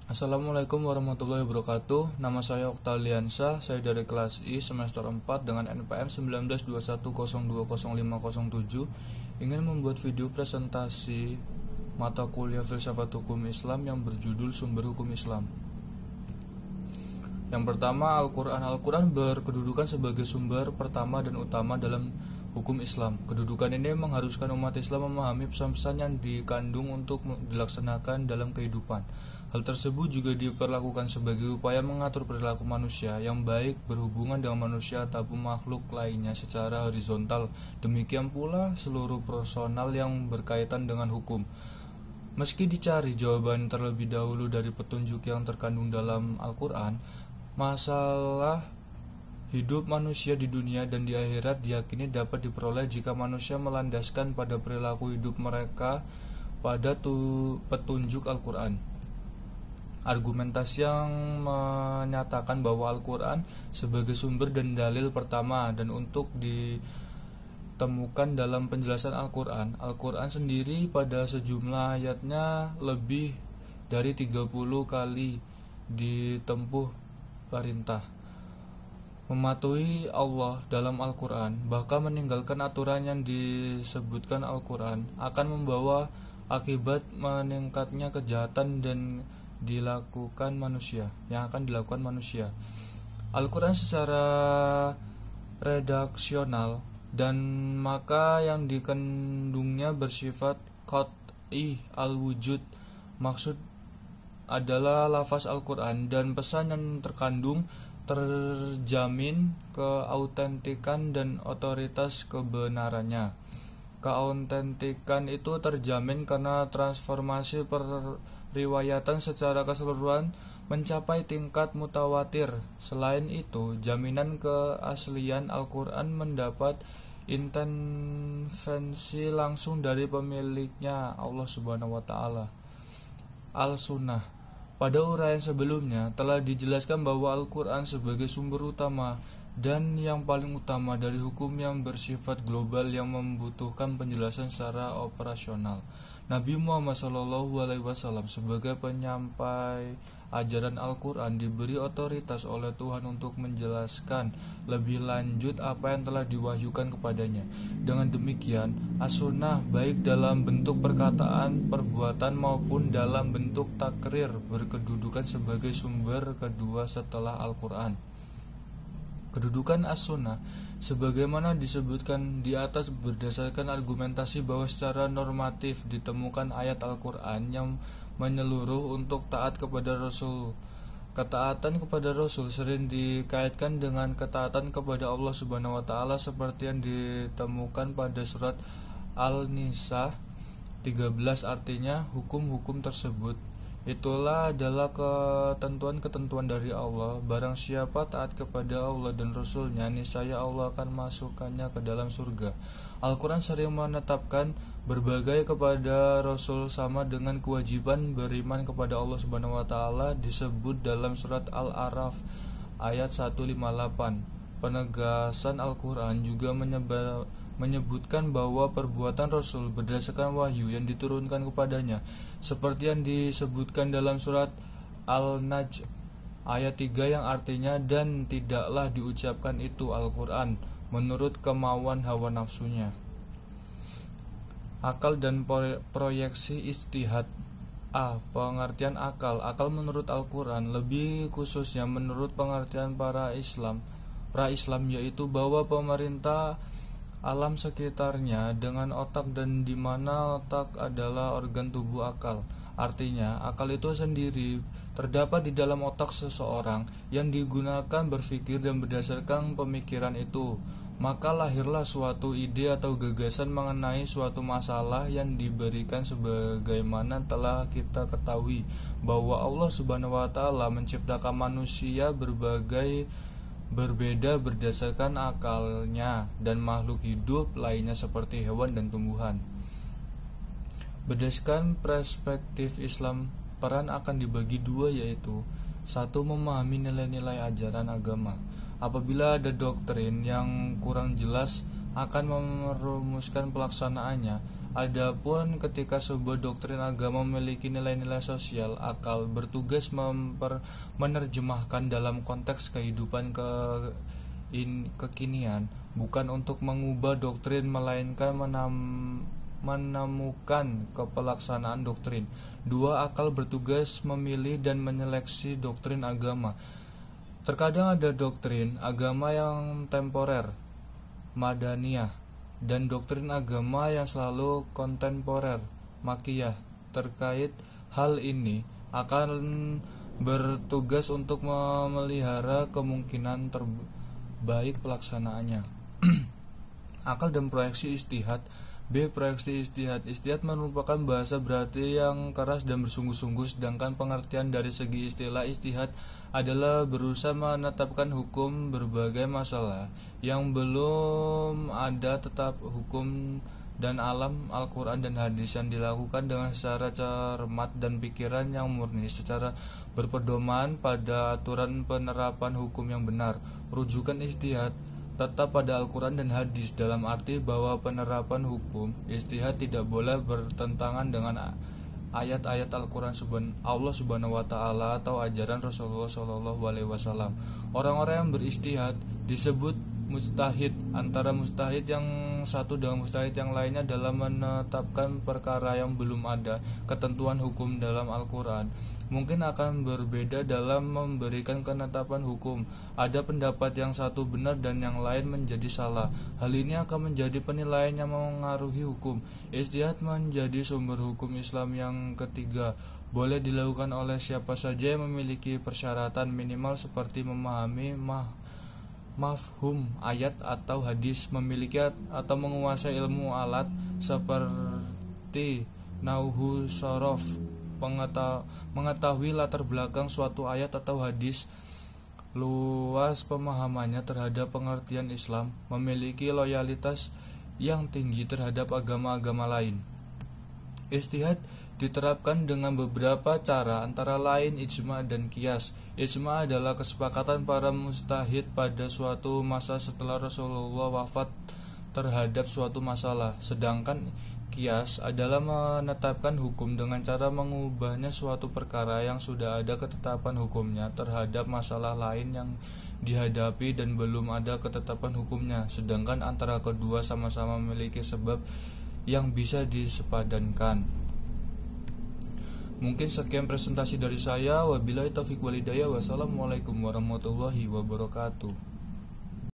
Assalamualaikum warahmatullahi wabarakatuh. Nama saya Oktaliansyah, saya dari kelas I semester 4 dengan NPM 1921020507. Ingin membuat video presentasi mata kuliah Filsafat Hukum Islam yang berjudul Sumber Hukum Islam. Yang pertama, Al-Quran. Al-Quran berkedudukan sebagai sumber pertama dan utama dalam hukum Islam. Kedudukan ini mengharuskan umat Islam memahami pesan-pesan yang dikandung untuk dilaksanakan dalam kehidupan. Hal tersebut juga diperlakukan sebagai upaya mengatur perilaku manusia yang baik berhubungan dengan manusia ataupun makhluk lainnya secara horizontal. Demikian pula seluruh personal yang berkaitan dengan hukum. Meski dicari jawaban terlebih dahulu dari petunjuk yang terkandung dalam Al-Quran, masalah hidup manusia di dunia dan di akhirat diyakini dapat diperoleh jika manusia melandaskan pada perilaku hidup mereka pada petunjuk Al-Quran. Argumentasi yang menyatakan bahwa Al-Quran sebagai sumber dan dalil pertama dan untuk ditemukan dalam penjelasan Al-Quran. Al-Quran sendiri pada sejumlah ayatnya lebih dari 30 kali ditempuh perintah mematuhi Allah dalam Al-Quran, bahkan meninggalkan aturan yang disebutkan Al-Quran akan membawa akibat meningkatnya kejahatan yang akan dilakukan manusia. Al-Quran secara redaksional dan maka yang dikandungnya bersifat qat'i al-wujud. Maksud adalah lafaz Al-Quran dan pesan yang terkandung terjamin keautentikan dan otoritas kebenarannya. Keautentikan itu terjamin karena transformasi periwayatan secara keseluruhan mencapai tingkat mutawatir. Selain itu, jaminan keaslian Al-Quran mendapat intervensi langsung dari pemiliknya, Allah Subhanahu wa Ta'ala. Al-Sunnah. Pada uraian sebelumnya telah dijelaskan bahwa Al-Quran sebagai sumber utama dan yang paling utama dari hukum yang bersifat global yang membutuhkan penjelasan secara operasional. Nabi Muhammad SAW sebagai penyampai ajaran Al-Quran diberi otoritas oleh Tuhan untuk menjelaskan lebih lanjut apa yang telah diwahyukan kepadanya. Dengan demikian, as-sunnah baik dalam bentuk perkataan, perbuatan maupun dalam bentuk takrir berkedudukan sebagai sumber kedua setelah Al-Quran. Kedudukan as-sunnah sebagaimana disebutkan di atas berdasarkan argumentasi bahwa secara normatif ditemukan ayat Al-Quran yang menyeluruh untuk taat kepada Rasul. Ketaatan kepada Rasul sering dikaitkan dengan ketaatan kepada Allah Subhanahu wa Ta'ala seperti yang ditemukan pada surat Al-Nisa 13, artinya hukum-hukum tersebut itulah adalah ketentuan-ketentuan dari Allah. Barang siapa taat kepada Allah dan Rasulnya, niscaya Allah akan masukkannya ke dalam surga. Al-Quran sering menetapkan berbagai kepada Rasul sama dengan kewajiban beriman kepada Allah Subhanahu wa Ta'ala disebut dalam surat Al-A'raf ayat 158. Penegasan Al-Quran juga menyebutkan bahwa perbuatan Rasul berdasarkan wahyu yang diturunkan kepadanya, seperti yang disebutkan dalam surat Al-Najm ayat 3 yang artinya dan tidaklah diucapkan itu Al-Quran menurut kemauan hawa nafsunya. Akal dan proyeksi ijtihad. Pengertian akal. Akal menurut Al-Quran, lebih khususnya menurut pengertian pra-Islam yaitu bahwa pemerintah alam sekitarnya dengan otak dan di mana otak adalah organ tubuh akal. Artinya, akal itu sendiri terdapat di dalam otak seseorang yang digunakan berpikir dan berdasarkan pemikiran itu, maka lahirlah suatu ide atau gagasan mengenai suatu masalah yang diberikan sebagaimana telah kita ketahui bahwa Allah Subhanahu wa Ta'ala menciptakan manusia berbeda berdasarkan akalnya dan makhluk hidup lainnya seperti hewan dan tumbuhan. Berdasarkan perspektif Islam, peran akan dibagi dua, yaitu satu, memahami nilai-nilai ajaran agama. Apabila ada doktrin yang kurang jelas akan merumuskan pelaksanaannya Adapun ketika sebuah doktrin agama memiliki nilai-nilai sosial, akal bertugas menerjemahkan dalam konteks kehidupan kekinian, bukan untuk mengubah doktrin melainkan menemukan kepelaksanaan doktrin. Dua, akal bertugas memilih dan menyeleksi doktrin agama. Terkadang ada doktrin agama yang temporer, madaniyah, dan doktrin agama yang selalu kontemporer, makiyah. Terkait hal ini akan bertugas untuk memelihara kemungkinan terbaik pelaksanaannya. Akal dan proyeksi istihad. B. Proyeksi istihad. Istihad merupakan bahasa berarti yang keras dan bersungguh-sungguh, sedangkan pengertian dari segi istilah istihad adalah berusaha menetapkan hukum berbagai masalah yang belum ada tetap hukum dan alam Al-Quran dan hadis yang dilakukan dengan secara cermat dan pikiran yang murni secara berpedoman pada aturan penerapan hukum yang benar. Rujukan istihad tetap pada Al-Quran dan hadis, dalam arti bahwa penerapan hukum istihad tidak boleh bertentangan dengan ayat-ayat Al-Quran Allah Subhanahu wa taala atau ajaran Rasulullah Shallallahu alaihi wasallam. Orang-orang yang beristihad disebut mustahid. Antara mustahid yang satu dengan mustahid yang lainnya dalam menetapkan perkara yang belum ada ketentuan hukum dalam Al-Quran mungkin akan berbeda dalam memberikan penetapan hukum. Ada pendapat yang satu benar dan yang lain menjadi salah. Hal ini akan menjadi penilaian yang mengaruhi hukum. Ijtihad menjadi sumber hukum Islam yang ketiga. Boleh dilakukan oleh siapa saja yang memiliki persyaratan minimal seperti memahami mafhum ayat atau hadis, memiliki atau menguasai ilmu alat seperti nauhu sorof, mengetahui latar belakang suatu ayat atau hadis, luas pemahamannya terhadap pengertian Islam, memiliki loyalitas yang tinggi terhadap agama-agama lain. Ijtihad diterapkan dengan beberapa cara, antara lain ijma dan qiyas. Ijma adalah kesepakatan para mujtahid pada suatu masa setelah Rasulullah wafat terhadap suatu masalah, sedangkan qiyas adalah menetapkan hukum dengan cara mengubahnya suatu perkara yang sudah ada ketetapan hukumnya terhadap masalah lain yang dihadapi dan belum ada ketetapan hukumnya, sedangkan antara kedua sama-sama memiliki sebab yang bisa disepadankan. Mungkin sekian presentasi dari saya. Wabillahi taufiq walhidayah. Wassalamualaikum warahmatullahi wabarakatuh.